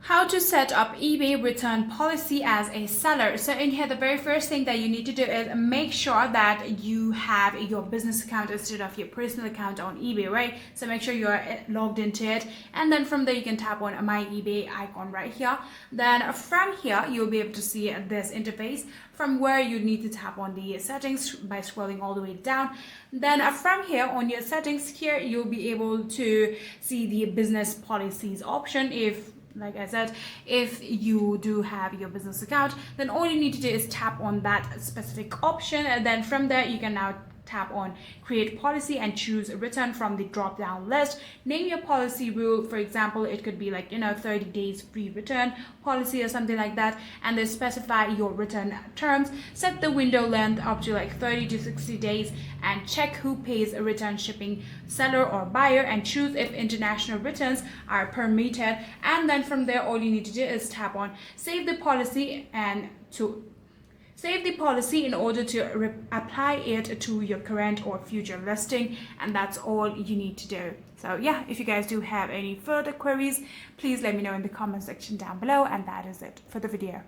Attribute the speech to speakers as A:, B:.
A: How to set up eBay return policy as a seller. So in here, the very first thing that you need to do is make sure that you have your business account instead of your personal account on eBay, right? So make sure you're logged into it, and then from there you can tap on my eBay icon right here. Then from here you'll be able to see this interface, from where you need to tap on the settings by scrolling all the way down. Then from here on your settings here, you'll be able to see the business policies option. Like I said, if you do have your business account, then all you need to do is tap on that specific option, and then from there you can now tap on create policy and choose return from the drop down list. Name your policy rule. For example, it could be like 30 days free return policy or something like that, and then specify your return terms. Set the window length up to like 30 to 60 days, and check who pays a return shipping, seller or buyer, and choose if international returns are permitted. And then from there all you need to do is tap on save the policy and to save the policy in order to apply it to your current or future listing, and that's all you need to do. So yeah, if you guys do have any further queries, please let me know in the comment section down below, and that is it for the video.